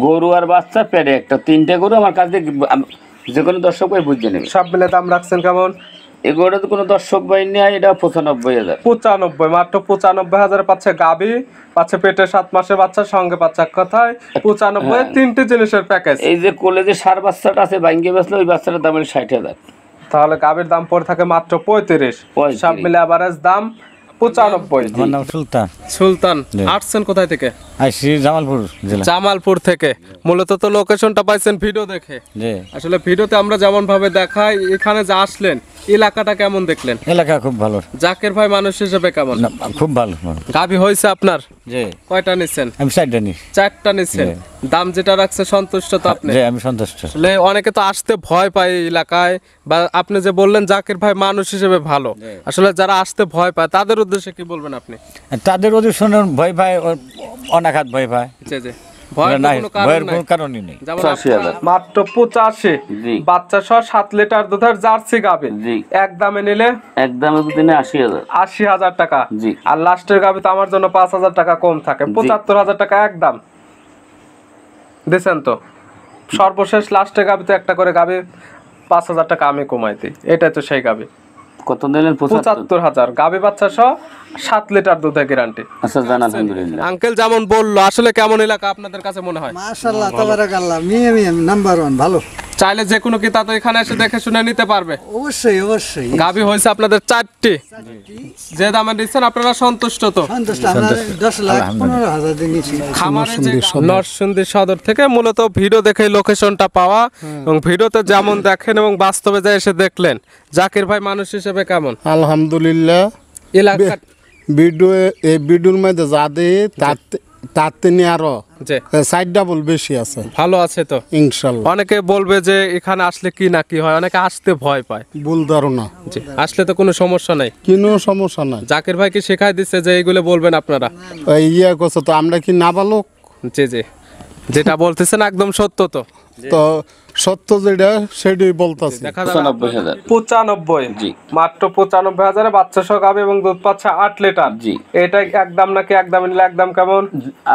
গরু আর বাচ্চা পেটে একটা, তিনটে গরু আমার কাছে, যে কোনো দর্শক ভাই বুঝে নেবে। সব মিলে দাম রাখছেন কেমন? এই গরুটা তো কোনো দর্শক ভাই নেই, এটা 95,000। 95, মাত্র 95,000 পাচ্ছে গাবি, পাচ্ছে পেটে 7 মাসের বাচ্চা, সঙ্গে পাচ্ছে এক কথায় 95 তিনটি জিনিসের প্যাকেজ। এই যে কোলে যে সার বাচ্চাটা আছে ভাঙ্গে বেসলে, ওই বাচ্চাটার দাম হলো 60,000। তাহলে গাবির দাম পড়ে থাকে মাত্র 35। সব মিলে এভারেজ দাম 95। আমার নাম সুলতান। সুলতান, আসছেন কোথায় থেকে? আসছি জামালপুর জেলা। জামালপুর থেকে। মূলত তো লোকেশনটা পাইছেন ভিডিও দেখে। জি, আসলে ভিডিওতে আমরা যেমন ভাবে দেখাই, এখানে যে আসলেন এলাকাটা কেমন দেখলেন? এলাকা খুব ভালো। জাকির ভাই মানুষ হিসেবে কেমন? না, খুব ভালো। গাবি হয়েছে আপনার? জি। কয়টা নিছেন? আমি 4টা নি। 4টা নিছেন। দাম যেটা রাখছে সন্তুষ্ট তো আপনি? জি, আমি সন্তুষ্ট। আসলে অনেকে তো আসতে ভয় পায় এই এলাকায়, বা আপনি যে বললেন জাকির ভাই মানুষ হিসেবে ভালো, আসলে যারা আসতে ভয় পায় তাদের উদ্দেশ্যে কি বলবেন আপনি? তাদের ওদের শুনে ভয় পায়, অনাঘাত ভয় পায়। জি জি, ভয়ের কোনো কারণই নেই। মাত্র 85। বাচ্চা সহ 7 লিটার দুধের জার্সি গাভী। এক দামে নিলে একদমে দিনে 80,000 টাকা। আর লাস্টের গাভী তো আমার জন্য 5,000 টাকা কম থাকে, 75,000 টাকা একদম দিছেন তো। সর্বশেষ লাস্টের গাভী তো একটা করে গাভী 5,000 টাকা আমি কমাইতে, এটাই তো সেই গাভী। কত দিলেন? 75,000। গাভী বাচ্চা সহ 7 লিটার দুধের গ্যারান্টি। আচ্ছা, জানা আলহামদুলিল্লাহ। আঙ্কেল যেমন বললো, আসলে কেমন এলাকা আপনাদের কাছে মনে হয়? মাশাআল্লাহ, তাবারাকাল্লাহ, মিয়া নাম্বার 1 ভালো। চাইলে যে কোনো কি তা তো এখানে এসে দেখে শুনে নিতে পারবে? অবশ্যই অবশ্যই। গাভী হয়েছে আপনাদের 4টি, যে দামে দিচ্ছেন আপনারা সন্তুষ্ট তো? সন্তুষ্ট। আমরা 10,15,000 দিয়েছি। নরসিংদী সদর থেকে মূলত ভিডিও দেখে লোকেশনটা পাওয়া, এবং ভিডিওতে যেমন দেখেন এবং বাস্তবে যা এসে দেখলেন, জাকির ভাই মানুষ হিসেবে কেমন? আলহামদুলিল্লাহ। এলাকা ভিডিওর মধ্যে যা দেয় তার থেকে আরো 4 ডাবল বেশি আছে। ভালো আছে তো ইনশাল্লাহ। অনেকে বলবে যে এখানে আসলে কি না কি হয়, অনেকে আসতে ভয় পায়। ভুল ধারণা। আসলে তো কোনো সমস্যা নাই, কোনো সমস্যা নাই। জাকির ভাই কি শেখাই দিচ্ছে যে এইগুলো বলবেন আপনারা? ইয়া করছে তো, আমরা কি নাবালক? জি জি, যেটা বলতেছেন একদম সত্য তো। তো সত্য যেটা সেটাই বলতেছি। 95। মাত্র 95,000 বাচ্চা সহ গাভী এবং দুধ পাচ্ছে 8 লিটার। এটা একদম নাকি একদম নিলে একদম কেমন?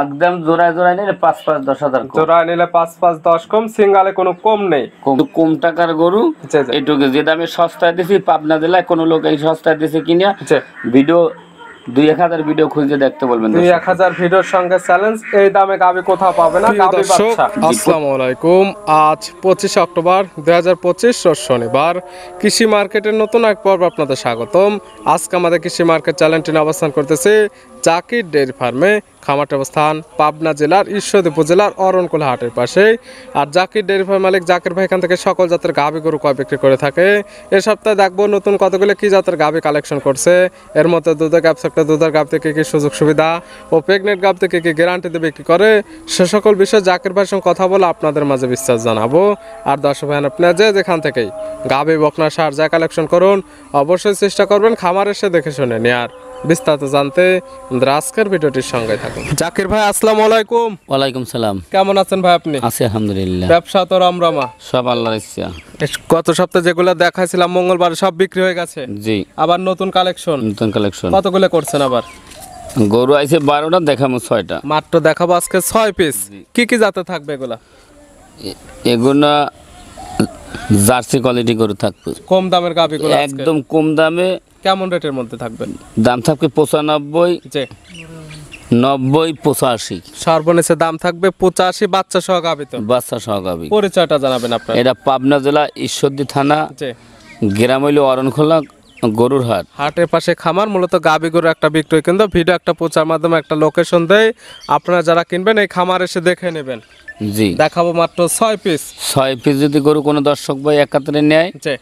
একদম জোড়ায় জোড়ায় নিলে 5-5-10,000। জোড়ায় নিলে 5-5-10 কম, সিঙ্গালে কোনো কম নেই। কম টাকার গরু এটুকু, যে দামে সস্তায় দিছি পাবনা জেলায় কোনো লোক এই সস্তায় দিছে কিনা ভিডিও 2-1,000 ভিডিও খুঁজে দেখতে বলবেন। 2-1,000 ভিডিওর সঙ্গে চ্যালেঞ্জ, এই দামে গাভী কোথাও পাবে না। গাভী বাচ্চা। আসসালামু আলাইকুম। আজ 25 অক্টোবর 2025 রোজ শনিবার। কৃষি মার্কেটের নতুন এক পর্ব আপনাদের স্বাগতম। আজকে আমাদের কৃষি মার্কেট চ্যানেলটি অবস্থান করতেছে জাকির ডেয়ারি ফার্মে। খামারটি অবস্থান পাবনা জেলার ঈশ্বরদী উপজেলার অরণকুলা হাটের পাশে। আর জাকির ডেয়ারি ফার্ম মালিক জাকির ভাই এখান থেকে সকল জাতের গাভী গরু ক্রয় বিক্রি করে থাকে। এ সপ্তাহে দেখবো নতুন কতগুলো কি জাতের গাভী কালেকশন করছে, এর মধ্যে দুধের গাভ থাকলে দুধের গাভ থেকে কি সুযোগ সুবিধা ও প্রেগনেন্ট গাভ থেকে কি গ্যারান্টি দিয়ে বিক্রি করে, সে সকল বিষয়ে জাকির ভাইয়ের সঙ্গে কথা বলে আপনাদের মাঝে বিস্তার জানাবো। আর দর্শক ভাই আপনারা যেখান থেকেই গাভী বকনা সার যা কালেকশন করুন, অবশ্যই চেষ্টা করবেন খামার এসে দেখে শুনে নেয়ার। বিস্তারিত জানতে আজকের ভিডিওটির সঙ্গে থাকুন। জাকির ভাই আসসালামু আলাইকুম। ওয়ালাইকুম সালাম। কেমন আছেন ভাই আপনি? আছি আলহামদুলিল্লাহ। ব্যবসা তো রমরমা? সব আল্লাহর ইচ্ছা। গত সপ্তাহে যেগুলো দেখাইছিলাম মঙ্গলবার সব বিক্রি হয়ে গেছে? জি। আবার নতুন কালেকশন? নতুন কালেকশন। কতগুলো করছেন আবার? গরু আইছে 12টা, দেখাবো 6টা। মাত্র দেখাবো আজকে 6 পিস। কি কি জাতে থাকবে এগুলা? এগুলা জার্সি কোয়ালিটি গরু থাকবে। কম দামের গাভীগুলো একদম কম দামে। কেমন রেটের মধ্যে থাকবে? দাম থাকবে 95, জি 90, 85। সর্বনিম্ন দাম থাকবে 85, বাচ্চা সহ গাভী তো? বাচ্চা সহ গাভী। পরিচয়টা জানাবেন আপনার? এটা পাবনা জেলা ঈশ্বরদী থানা, জি। গ্রাম হইল অরণখোলা গরুর হাট। হাটের পাশে খামার, মূলত গাভী গরু একটা বিক্রয় কেন্দ্র। ভিডিও একটা প্রচার মাধ্যমে একটা লোকেশন দেয়, আপনারা যারা কিনবেন এই খামার এসে দেখে নেবেন। জি। দেখাবো মাত্র 6 পিস। 6 পিস যদি গরু কোনো দর্শক ভাই একাত্রে নেয়, জি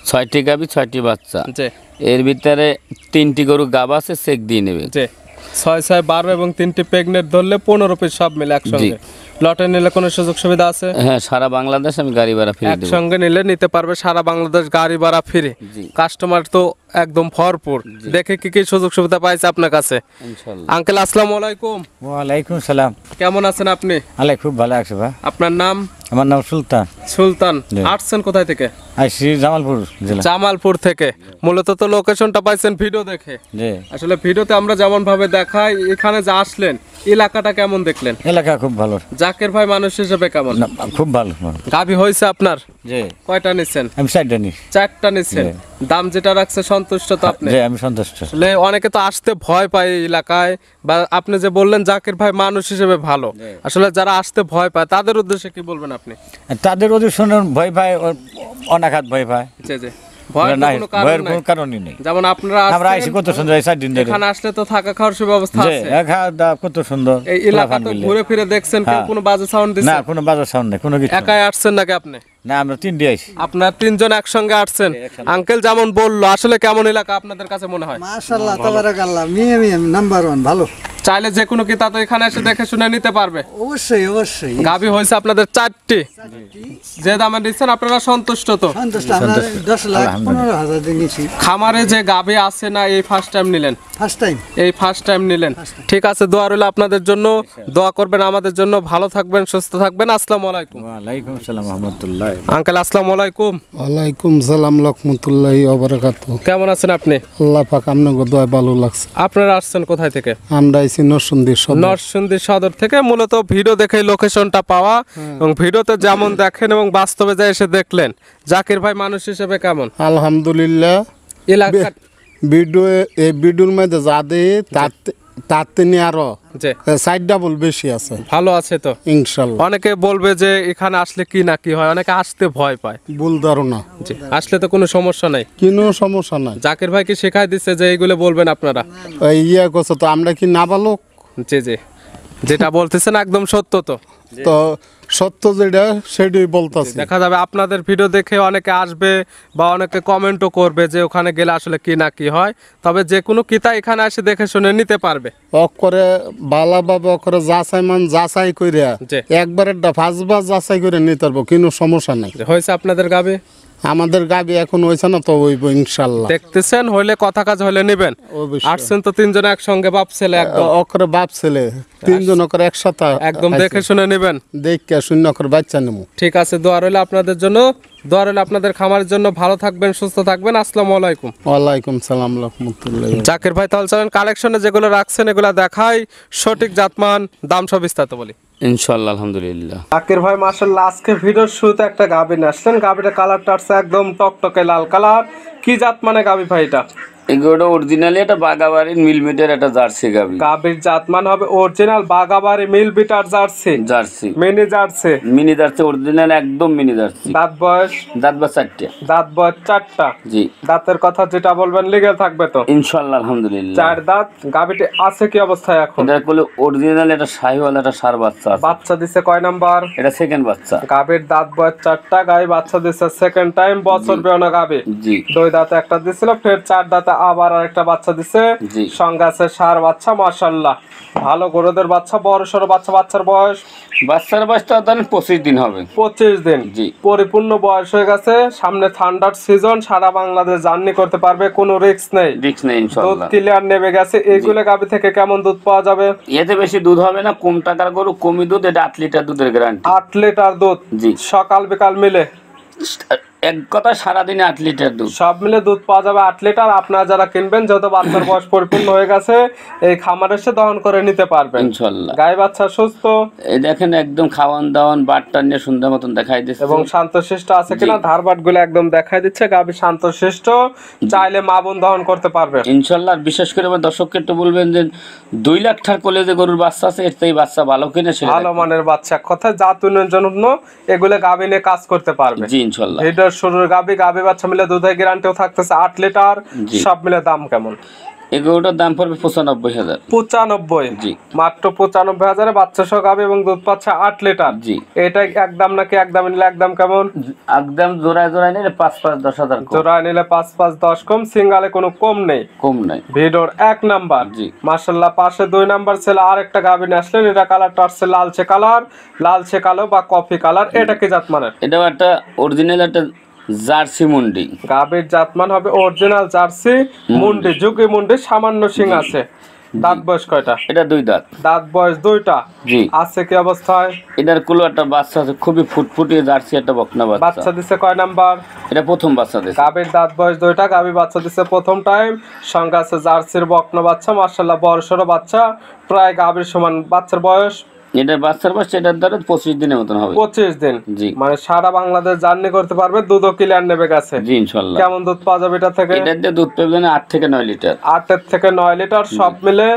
6টি গাভী 6টি বাচ্চা। জি। এর ভিতরে 3টি গরু গাব আছে, চেক দিয়ে নেবে। জি। 6-6-12 এবং 3টি প্রেগনেন্ট ধরলে 15 পিস সব মিলে একসঙ্গে। লটে নিলে কোনো সুযোগ সুবিধা আছে? হ্যাঁ, সারা বাংলাদেশ আমি গাড়ি ভাড়া ফ্রি দেব। একসঙ্গে নিলে নিতে পারবে সারা বাংলাদেশ গাড়ি ভাড়া ফ্রি। কাস্টমার তো একদম ভরপুর। দেখে কি কি সুযোগ সুবিধা পাইছে আপনার কাছে? ইনশাআল্লাহ। আঙ্কেল আসসালামু আলাইকুম। ওয়ালাইকুম সালাম। কেমন আছেন আপনি? আলাই খুব ভালো আছে ভাই। আপনার নাম? আমার নাম সুলতান। সুলতান, আসছেন কোথায় থেকে? আসছি জামালপুর জেলা। জামালপুর থেকে। মূলত তো লোকেশনটা পাইছেন ভিডিও দেখে। জি। আসলে ভিডিওতে আমরা যেমন ভাবে দেখাই, এখানে যে আসলেন এলাকাটা কেমন দেখলেন? এলাকা খুব ভালো। জাকের ভাই মানুষ হিসেবে কেমন? না, খুব ভালো। গাভী হয়েছে আপনার? জি। কয়টা নিচ্ছেন? আমি 4টা নিই। 4টা নিচ্ছেন। দাম যেটা রাখছে সন্তুষ্ট তো আপনি? জি, আমি সন্তুষ্ট। আসলে অনেকে তো আসতে ভয় পায় এই এলাকায়, বা আপনি যে বললেন জাকির ভাই মানুষ হিসেবে ভালো, আসলে যারা আসতে ভয় পায় তাদের উদ্দেশ্যে কি বলবেন আপনি? তাদের অধিবেশনের ভয় পায়, অনাঘাত ভয় পায়। জি জি, ভয়ের নাই, কোনো কারণ ভয়ের নাই। কোনো কারণই নেই। যেমন আপনারা আমরা আসছেন, আইসি কত সুন্দর, এই 4 দিন ধরে। এখানে আসলে তো থাকা খাওয়ার সুব্যবস্থা জি, আছে। খাওয়া দাওয়া কত সুন্দর। এই এলাকা তো ঘুরে ফিরে দেখছেন, কেউ হ্যাঁ। কোনো বাজে সাউন্ড না, দিচ্ছে? কোনো বাজার সাউন্ড নেই, কোনো কিছু। একাই আসছেন নাকি আপনি? না, আমরা 3 দিয়ে আইসি। আপনার 3 জন একসঙ্গে আসছেন। আঙ্কেল যেমন বললো, আসলে কেমন এলাকা আপনাদের কাছে মনে হয়? মাশাআল্লাহ তাবারাকাল্লাহ, মিয়া নাম্বার 1 ভালো। চাইলে যে কোনো কিতা তো এখানে এসে দেখে শুনে নিতে পারবে। অবশ্যই অবশ্যই গাভী হয়েছে আপনাদের 4টি। যে দামে দিচ্ছেন আপনারা সন্তুষ্ট তো? সন্তুষ্ট। আমরা 10,15,000 দিয়ে নিছি। খামারে যে গাভী আছে না, এই ফার্স্ট টাইম নিলেন? First time. এই ফার্স্ট টাইম নিলেন। ঠিক আছে, দোয়া রইল আপনাদের জন্য। দোয়া করবেন আমাদের জন্য। ভালো থাকবেন, সুস্থ থাকবেন। আসসালামু আলাইকুম। ওয়ালাইকুম আসসালাম রহমতুল্লাহ। আঙ্কেল আসসালামু আলাইকুম। ওয়ালাইকুম সালাম রহমতুল্লাহি ওয়া বারাকাতুহু। কেমন আছেন আপনি? আল্লাহ পাক আপনাকে দোয়া ভালো লাগছে। আপনারা আসছেন কোথায় থেকে? আমরা আইছি নরসিংদী সদর। নরসিংদী সদর থেকে। মূলত ভিডিও দেখে লোকেশনটা পাওয়া, এবং ভিডিওতে যেমন দেখেন এবং বাস্তবে যা এসে দেখলেন, জাকির ভাই মানুষ হিসেবে কেমন? আলহামদুলিল্লাহ। এলাকা ভিডিও এই ভিডিওর মধ্যে যা দেয় তার থেকে আরো যে 4 ডাবল বেশি আছে। ভালো আছে তো ইনশাল্লাহ। অনেকে বলবে যে এখানে আসলে কি না কি হয়, অনেকে আসতে ভয় পায়। ভুল ধারণা। জি, আসলে তো কোনো সমস্যা নাই। কোনো সমস্যা নাই। জাকির ভাই কি শেখাই দিচ্ছে যে এইগুলো বলবেন আপনারা? ইয়া করছে তো, আমরা কি নাবালক? জি জি, যেটা বলতেছেন একদম সত্য তো। তো সত্য যেটা সেটাই বলতাছি। দেখা যাবে আপনাদের ভিডিও দেখে অনেকে আসবে, বা অনেকে কমেন্টও করবে যে ওখানে গেলে আসলে কি না কি হয়। তবে যে কোনো কিতা এখানে এসে দেখে শুনে নিতে পারবে। অকরে বালাভাবে অকরে যাচাই কইরা জি। একবারে 5বার যাচাই করে নিতে পারবো, কোনো সমস্যা নাই। যে হয়েছে আপনাদের গাবে? আমাদের গাবি এখন হয়েছে না, তো হইব ইনশাল্লাহ। দেখতেছেন, হইলে কথা কাজ হইলে নেবেন। অবশ্যই। আসছেন তো 3 জন একসঙ্গে, বাপ ছেলে একদম। অকরে বাপ ছেলে 3 জন অকরে একসাথে একদম দেখে শুনে নেবেন। দেখে শূন্য অকরে বাচ্চা নেবো। ঠিক আছে, দোয়া রইল আপনাদের জন্য। দোয়া রইল আপনাদের খামারের জন্য। ভালো থাকবেন, সুস্থ থাকবেন। আসসালামু আলাইকুম। ওয়ালাইকুম সালাম রহমতুল্লাহ। জাকির ভাই, তাহলে চলেন কালেকশনে যেগুলো রাখছেন এগুলো দেখাই, সঠিক জাতমান, দাম সব বিস্তারিত বলি। ইনশাআল্লাহ আলহামদুলিল্লাহ। জাকির ভাই মাশাআল্লাহ, আজকে ভিডিওর শুরুতে একটা গাভী নিয়ে আসলেন। গাভীটা কালারটা আছে একদম টকটকে লাল কালার। কি জাত মানে গাভী ভাই এটা? এগুলো অরিজিনালি একটা বাগাবাড়ির মিলমিটের একটা জার্সি গাবি। গাভীর জাতমান হবে অরিজিনাল বাগাবাড়ি মিল better jersey. Jersey, mini jersey. Mini jersey original, একদম মিনি জার্সি। দাঁত বয়স? দাঁত বা 4টে। দাঁত বয়স 4টা। জি। দাঁতের কথা যেটা বলবেন লিগেল থাকবে তো? ইনশাআল্লাহ আলহামদুলিল্লাহ। 4 দাঁত। গাভীটি আছে কি অবস্থায় এখন? এটা বলে অরিজিনাল একটা শাহিওয়াল একটা সার বাচ্চা আছে। বাচ্চা দিছে কয় নাম্বার? এটা সেকেন্ড বাচ্চা। গাভীর দাঁত বয়স 4টা। গাভী বাচ্চা দিছে সেকেন্ড টাইম। বছর বেয়না গাভী। জি। 2 দাঁতে একটা দিছিল, ফের 4 দাঁতে আবার আরেকটা বাচ্চা দিছে। জি। সঙ্গে আছে সার বাচ্চা। মাশাআল্লাহ, ভালো গরুদের বাচ্চা, বড় সড়ো বাচ্চা। বাচ্চার বয়স? বাচ্চার বয়সটা ধরেন 25 দিন হবে। 25 দিন। জি। পরিপূর্ণ বয়স হয়ে গেছে। সামনে ঠান্ডার সিজন, সারা বাংলাদেশ জার্নি করতে পারবে, কোনো রিস্ক নেই। রিস্ক নেই দুধ ইনশাআল্লাহ। ক্লিয়ার নেমে গেছে। এইগুলো গাভী থেকে কেমন দুধ পাওয়া যাবে? এতে বেশি দুধ হবে না, কম টাকার গরু, কমই দুধ। এটা 8 লিটার দুধের গ্যারান্টি। 8 লিটার দুধ? জি। সকাল বিকাল মিলে? এক কথা সারাদিনে 8 লিটার দুধ। সব মিলে দুধ পাওয়া যাবে 8 লিটার। আপনারা যারা কিনবেন, যেহেতু বাচ্চার বয়স পরিপূর্ণ হয়ে গেছে, এই খামারে এসে দহন করে নিতে পারবেন ইনশাআল্লাহ। গায়ে বাচ্চা সুস্থ? এই দেখেন একদম খাওয়ান দাওয়ান বাটটা নিয়ে সুন্দর মতন দেখাই দিচ্ছে। এবং শান্তশিষ্ট আছে কিনা ধারবাট গুলো একদম দেখাই দিচ্ছে। গাভী শান্তশিষ্ট, চাইলে মা বোন দহন করতে পারবে ইনশাআল্লাহ। আর বিশেষ করে আমার দর্শককে একটু বলবেন যে 2 লাখ টাকার কলেজে গরুর বাচ্চা আছে, এর থেকে বাচ্চা ভালো কিনে সেটা ভালো মানের বাচ্চা। কথায় জাত উন্নয়নের জন্য এগুলো গাভী নিয়ে কাজ করতে পারবে। জি ইনশাআল্লাহ। ভিডিওর শুরুর গাভী বাচ্চা মিলে দুধের গ্যারান্টিও থাকতেছে 8 লিটার। জি। সব মিলে দাম কেমন? এই গরুটার দাম পড়বে 95,000। 95? জি। মাত্র 95,000 বাচ্চা সহ গাভী এবং দুধ পাচ্ছে 8 লিটার। জি। এটা একদম নাকি একদম নিলে একদম কেমন? একদম জোড়ায় জোড়ায় নিলে 5-10,000 কম। জোড়ায় নিলে 5-10 কম। সিঙ্গালে কোনো কম নেই। কম নাই। ভিডিওর 1 নাম্বার। জি। মাশাআল্লাহ, পাশে 2 নাম্বার ছেলে আরেকটা গাভী নিয়ে আসলেন। এটা কালারটা আসছে লালচে কালার, লালচে কালো বা কফি কালার। এটা কি জাত মানের? এটাও একটা অরিজিনাল একটা জার্সি মুন্ডি। গাভীর জাতমান হবে অরিজিনাল জার্সি মুন্ডি, যুগি মুন্ডি, সামান্য সিং আছে। দাঁত বয়স কয়টা? এটা 2 দাঁত। দাঁত বয়স 2টা। জি। আছে কি অবস্থায়? এটার কুলো একটা বাচ্চা আছে, খুবই ফুটফুটে জার্সি একটা বকনা বাচ্চা। বাচ্চা দিছে কয় নাম্বার? এটা প্রথম বাচ্চা দিছে। গাভীর দাঁত বয়স 2টা, গাভী বাচ্চা দিছে প্রথম টাইম। সঙ্গে আছে জার্সির বকনা বাচ্চা, মাশাআল্লাহ বড়সড় বাচ্চা, প্রায় গাভীর সমান। বাচ্চার বয়স? এটা বাচ্চার বয়স এটার দ্বারা 25 দিনের মতন হবে। 25 দিন। জি। মানে সারা বাংলাদেশ জার্নি করতে পারবে, দুধও ক্লিয়ার নেবে গেছে। জি ইনশাআল্লাহ। কেমন দুধ পাওয়া যাবে এটা থেকে? এটা দিয়ে দুধ পাবে 8 থেকে 9 লিটার। 8 থেকে 9 লিটার সব মিলে।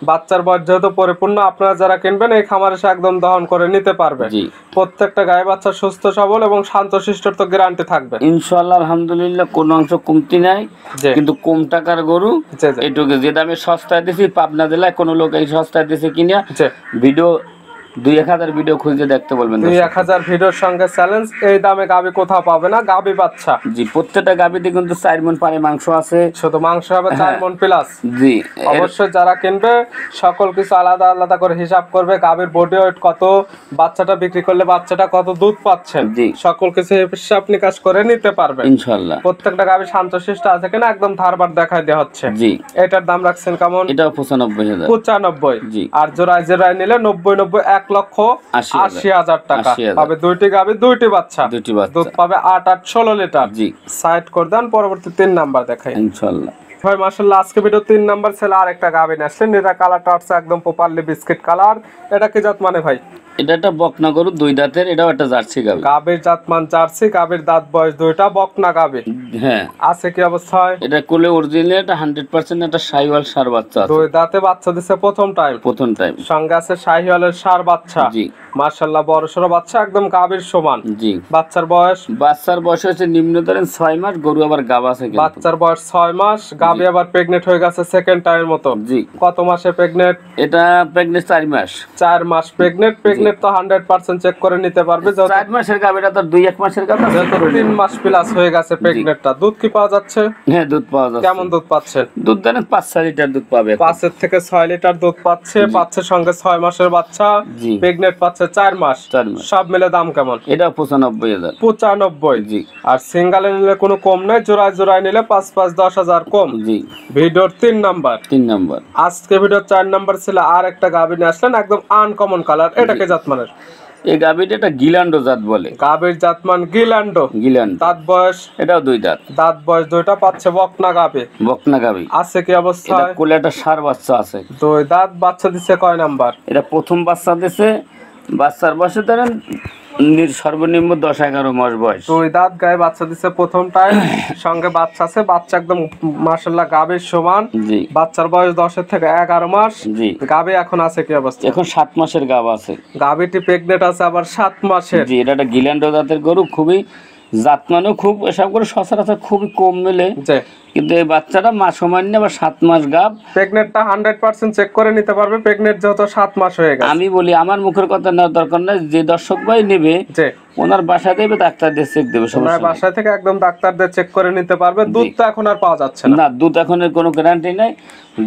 বাচ্চার বয়স যেহেতু পরিপূর্ণ, আপনারা যারা কিনবেন এই খামারে এসে একদম দহন করে নিতে পারবে। জি। প্রত্যেকটা গায়ে বাচ্চা সুস্থ সবল এবং শান্তশিষ্টর তো গ্যারান্টি থাকবে ইনশাআল্লাহ। আলহামদুলিল্লাহ কোনো অংশ কমতি নাই, কিন্তু কম টাকার গরু। এটুকু যে দামে সস্তায় দিছি, পাবনা জেলায় কোনো লোক এই সস্তায় দিছে কিনা ভিডিও 2-1000 ভিডিও খুঁজে দেখতে বলবেন। 2-1000 ভিডিওর সঙ্গে চ্যালেঞ্জ। এই দামে গাবি কোথাও পাবে না। গাবি বাচ্চা। জি। প্রত্যেকটা গাবিতে কিন্তু 4 মণ পারে মাংস আছে। শুধু মাংস হবে 4 মণ প্লাস। জি। অবশ্যই যারা কিনবে সকল কিছু আলাদা আলাদা করে হিসাব করবে। গাবির বডি ওয়েট কত, বাচ্চাটা বিক্রি করলে বাচ্চাটা কত দুধ পাচ্ছেন, জি সকল কিছু হিসাব নিকাশ করে নিতে পারবে ইনশাআল্লাহ। প্রত্যেকটা গাবি শান্তশিষ্ট আছে কিনা একদম ধারবার দেখাই দেওয়া হচ্ছে। জি। এটার দাম রাখছেন কেমন? এটাও 95,000। 95। জি। আর জোড়ায় জোড়ায় নিলে 90 1,80,000 টাকা পাবে। দুইটি গাবি, দুইটি বাচ্চা। দুধ পাবে 8-16 লিটার। জি। সাইড করে দেন, পরবর্তী 3 নাম্বার দেখাই ইনশাআল্লাহ। ভাই মাশাআল্লাহ আজকে ভিডিও 3 নাম্বার ছেলে আরেকটা গাবি নিয়ে আসলেন। এটা কালারটা হচ্ছে একদম প্রপারলি বিস্কিট কালার। এটা কি জাত মানে ভাই? এটা একটা বকনা গরু, 2 দাঁতের। এটাও একটা জার্সি গাবি। গাবির জাতমান জার্সি, গাবির দাঁত বয়স 2টা, বকনা গাবি। হ্যাঁ। আছে কি অবস্থায়? এটা কোলে অরিজিনাল, এটা 100% একটা শাহিওয়াল ষাঁড় বাচ্চা আছে। 2 দাঁতে বাচ্চা দিছে প্রথম টাইম। সঙ্গে আছে শাহিওয়ালের ষাঁড় বাচ্চা। জি। মাশাআল্লাহ বড়সড় বাচ্চা, একদম গাবির সমান। জি। বাচ্চার বয়স? বাচ্চার বয়স হচ্ছে নিম্ন ধরেন 6 মাস। গরু আবার গাব আছে কিন্তু। বাচ্চার বয়স 6 মাস, গাবি আবার প্রেগনেন্ট হয়ে গেছে সেকেন্ড টাইমের মতো। জি। কত মাসে প্রেগনেন্ট? এটা প্রেগনেন্ট 4 মাস। 4 মাস প্রেগনেন্ট। প্রেগনেন্ট তো 100% চেক করে নিতে পারবে। 4 মাসের গাবিটা তো 2-1 মাসের গাব আছে। 3 মাস প্লাস হয়ে গেছে প্রেগনেন্টটা। দুধ কি পাওয়া যাচ্ছে? হ্যাঁ দুধ পাওয়া যাচ্ছে। কেমন দুধ পাচ্ছেন? দুধ দেন 5-6 লিটার দুধ পাবে। 5 থেকে 6 লিটার দুধ পাচ্ছে। পাচ্ছে সঙ্গে 6 মাসের বাচ্চা। প্রেগনেন্ট পাচ্ছে 4 মাস। সব মিলে দাম কেমন? এটা 95,000। 95। জি। আর সিঙ্গেলে নিলে কোনো কম নাই, জোড়ায় জোড়ায় নিলে 5-10,000 কম। জি। ভিডিওর 3 নাম্বার। আজকে ভিডিওর 4 নাম্বার ছিল আর একটা গাভী নিয়ে আসলেন, একদম আনকমন কালার। এটা কি জাতমানের? এই গাভীটা একটা গিলান্ডো জাত বলে। গাভীর জাতমান গিলান্ডো। দাঁত বয়স? এটাও 2 দাঁত। দাঁত বয়স 2টা, পাচ্ছে বকনা গাভী। আছে কি অবস্থা? এটা কোলে একটা ষাঁড় বাচ্চা আছে। 2 দাঁত। বাচ্চা দিছে কয় নাম্বার? এটা প্রথম বাচ্চা দিছে। বাচ্চার বয়সে ধরেন সর্বনিম্ন 10-11 মাস বয়স। 2 দাঁত, গায়ে বাচ্চা দিছে প্রথম টাইম। সঙ্গে বাচ্চা আছে, বাচ্চা একদম মাশাআল্লাহ গাভীর সমান। জি। বাচ্চার বয়স 10 থেকে 11 মাস। জি। গাভী এখন আছে কি অবস্থা? এখন 7 মাসের গাভ আছে। গাভীটি প্রেগনেন্ট আছে আবার 7 মাসের। জি। এটা একটা গিলান্ডো জাতের গরু, খুবই জাতমানও খুব, এসব করে সচরাচর খুবই কম মেলে। কিন্তু এই বাচ্চাটা মাস সমান্য আবার 7 মাস গাভ। প্রেগনেন্টটা 100% চেক করে নিতে পারবে। প্রেগনেন্ট যেহেতু 7 মাস হয়ে গেছে। আমি বলি আমার মুখের কথা নেওয়ার দরকার নাই, যে দর্শক ভাই নেবে ওনার বাসা দেবে, ডাক্তার দিয়ে চেক দেবে। ওনার বাসা থেকে একদম ডাক্তারদের চেক করে নিতে পারবে। দুধ তো এখন আর পাওয়া যাচ্ছে না। দুধ এখন কোনো গ্যারান্টি নাই।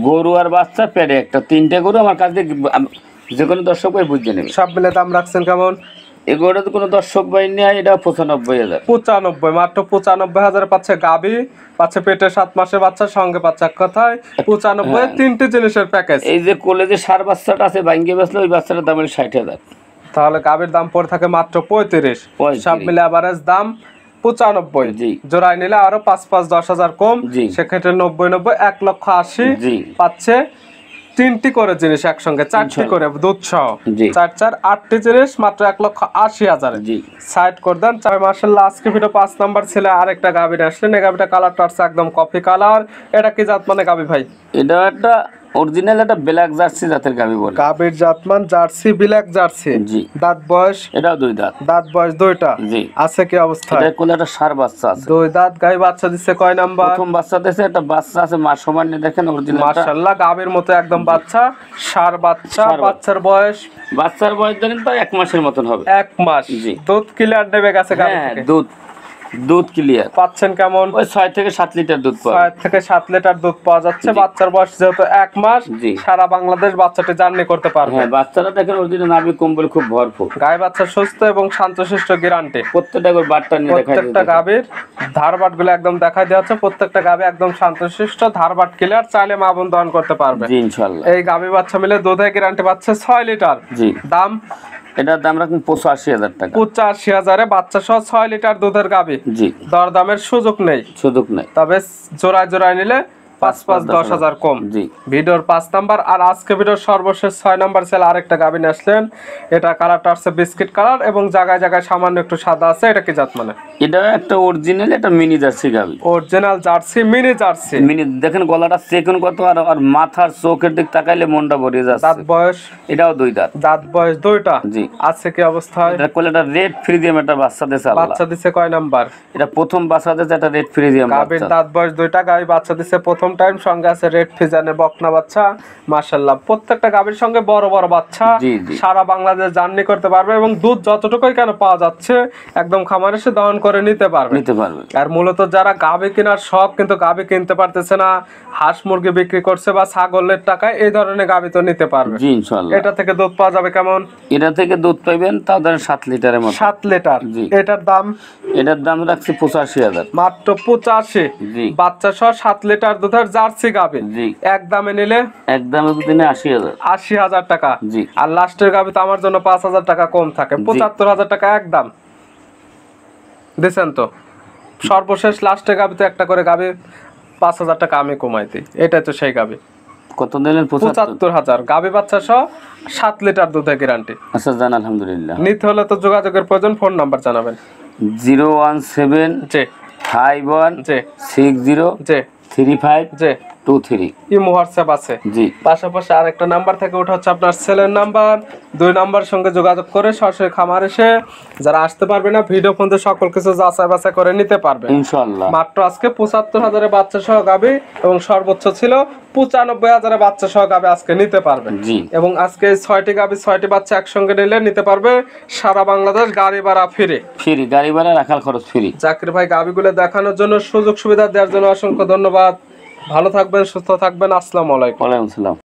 গরু আর বাচ্চা পেটে একটা 3টে গরু আমার কাছে যে কোনো দর্শক ভাই বুঝে নেবে। সব মিলে দাম রাখছেন কেমন? এগুলো তো কোনো দর্শক ভাই নেই। এটা 95,000। 95, মাত্র 95,000 পাচ্ছে গাভী, পাচ্ছে পেটে 7 মাসের বাচ্চা, সঙ্গে বাচ্চা কথায় 95। 3টে জিনিসের প্যাকেজ। এই যে কোলে যে ষাঁড় বাচ্চাটা আছে ভাঙ্গিয়ে বেচলে, ওই বাচ্চাটার দাম হলো 60,000। তাহলে গাভীর দাম পড়ে থাকে মাত্র 35। সব মিলে এভারেজ দাম 95। জি। জোড়ায় নিলে আরো 5-10,000 কম। সেক্ষেত্রে 90-90 1,80,000 পাচ্ছে। 3টি করে জিনিস একসঙ্গে, 4টি করে দুধ সহ। 4-4 8টি জিনিস মাত্র 1,80,000। সাইড করে দেন। মাশাআল্লাহ আজকে ভিডিও 5 নাম্বার ছেলে আরেকটা গাভী আসলেন। এই গাভীটা কালারটা আছে একদম কফি কালার। এটা কি জাত মানে গাভী ভাই? এটা একটা অরিজিনাল একটা ব্ল্যাক জার্সি জাতের গাভী বলে। গাভীর জাতমান জার্সি, ব্ল্যাক জার্সি। জি। দাঁত বয়স? এটাও 2 দাঁত। দাঁত বয়স 2টা। জি। আছে কি অবস্থা? এটা কোলে একটা ষাঁড় বাচ্চা আছে। 2 দাঁত, গায়ে বাচ্চা দিচ্ছে কয় নাম্বার? প্রথম বাচ্চা দিছে। একটা বাচ্চা আছে মাস সমান, দেখেন অরিজিনাল। মাশাআল্লাহ গাভীর মতো একদম বাচ্চা, ষাঁড় বাচ্চা। বাচ্চার বয়স? বাচ্চার বয়স ধরেন প্রায় 1 মাসের মতন হবে। 1 মাস। জি। দুধ ক্লিয়ার নেবে গেছে গাভী থেকে? দুধ দুধ ক্লিয়ার। পাচ্ছেন কেমন? ওই 6 থেকে 7 লিটার দুধ পাবে। 6 থেকে 7 লিটার দুধ পাওয়া যাচ্ছে। বাচ্চার বয়স যেহেতু 1 মাস, জি। সারা বাংলাদেশ বাচ্চাটি জার্নি করতে পারবে। হ্যাঁ, বাচ্চারা দেখেন অরিজিনাল নাভি কম্বল খুব ভরপুর। গায়ে বাচ্চা সুস্থ এবং শান্তশিষ্ট গ্যারান্টি। প্রত্যেকটা করে বাটটা নিয়ে দেখাই প্রত্যেকটা গাভীর ধারবাট গুলো একদম দেখাই দেওয়া হচ্ছে। প্রত্যেকটা গাভী একদম শান্তশিষ্ট, ধারবাট ক্লিয়ার, চাইলে মা বোন দহন করতে পারবে। জি ইনশাআল্লাহ। এই গাভী বাচ্চা মিলে দুধের গ্যারান্টি পাচ্ছে 6 লিটার। জি। দাম এটার দাম রাখুন 85,000 টাকা। 85,000-এ বাচ্চা সহ 6 লিটার দুধের গাভী। জি। দরদামের সুযোগ নেই। সুযোগ নাই। তবে জোড়ায় জোড়ায় নিলে 5-10,000 কম। জি। ভিডিওর 5 নাম্বার। আর আজকে ভিডিওর সর্বশেষ 6 নাম্বার সেল আরেকটা গাভী নিয়ে আসলেন। এটা কালারটা আছে বিস্কিট কালার এবং জায়গায় জায়গায় সামান্য একটু সাদা আছে। এটা কি জাত মানে? এটা একটা অরিজিনাল, এটা মিনি জার্সি গাভী। Original jersey, mini jersey. Mini দেখেন গলাটা সেকেন্ড কত, আর মাথার চোখের দিক তাকাইলে মনটা ভরে যাচ্ছে। দাঁত বয়স? এটাও 2 দাঁত। দাঁত বয়স 2টা। জি। আছে কি অবস্থায়? এটা কোলেটা রেড ফ্রিজিয়াম, একটা বাচ্চা দিছে আল্লাহ। বাচ্চা দিছে কয় নাম্বার? এটা প্রথম বাচ্চা দিছে, এটা রেড ফ্রিজিয়াম গাভীর বাচ্চা। দাঁত বয়স 2টা, গাভী বাচ্চা দিছে প্রথম টাইম। সঙ্গে আছে রেড ফিজানের বকনা বাচ্চা। মাশাআল্লাহ, প্রত্যেকটা গাভীর সঙ্গে বড় বড় বাচ্চা। জি জি। সারা বাংলাদেশ জার্নি করতে পারবে এবং দুধ যতটুকুই কেন পাওয়া যাচ্ছে একদম খামারে এসে দহন করে নিতে পারবে। নিতে পারবে। আর মূলত যারা গাভী কেনার শখ কিন্তু গাভী কিনতে পারতেছে না, হাঁস মুরগি বিক্রি করছে বা ছাগলের টাকায়, এই ধরনের গাভী তো নিতে পারবে। জি ইনশাআল্লাহ। এটা থেকে দুধ পাওয়া যাবে কেমন? এটা থেকে দুধ পাইবেন তাদের 7 লিটারের মতো। 7 লিটার। জি। এটার দাম? এটার দাম রাখছি 85,000। মাত্র 85। জি। বাচ্চা সহ 7 লিটার দুধের জার্সি গাভী। জি। এক দামে নিলে একদমে দিনে 80,000। 80,000 টাকা। জি। আর লাস্টের গাভী তো আমার জন্য 5,000 টাকা কম থাকে। 75,000 টাকা একদম দিচ্ছেন তো। সর্বশেষ লাস্টের গাভীতে একটা করে গাভী 5,000 টাকা আমি কমাই দিই। এটাই তো সেই গাভী। কত দিলেন? 75,000। গাভী বাচ্চা সহ 7 লিটার দুধের গ্যারান্টি। আচ্ছা জান, আলহামদুলিল্লাহ। নিতে হলে তো যোগাযোগের প্রয়োজন। ফোন নাম্বার জানাবেন। 017 জি 51 জি 60 জি 35 জি। 23। ইমো হোয়াটসঅ্যাপ আছে। জি। পাশাপাশি আরেকটা নাম্বার থেকে ওটা হচ্ছে আপনার সেলের নাম্বার। 2 নাম্বার সঙ্গে যোগাযোগ করে সরাসরি খামার এসে যারা আসতে পারবে না, ভিডিও ফোনে সকল কিছু যাচাই বাছাই করে নিতে পারবে ইনশাআল্লাহ। মাত্র আজকে 75,000 বাচ্চা সহ গাভী এবং সর্বোচ্চ ছিল 95,000 বাচ্চা সহ গাভী আজকে নিতে পারবে। জি। এবং আজকে 6টি গাভী 6টি বাচ্চা একসঙ্গে নিলে নিতে পারবে সারা বাংলাদেশ গাড়ি ভাড়া ফ্রি। ফ্রি গাড়ি ভাড়া, রাখাল খরচ ফ্রি। জাকির ভাই গাভীগুলো দেখানোর জন্য, সুযোগ সুবিধা দেওয়ার জন্য অসংখ্য ধন্যবাদ। ভালো থাকবেন, সুস্থ থাকবেন। আসসালামু আলাইকুম। ওয়ালাইকুম আসসালাম।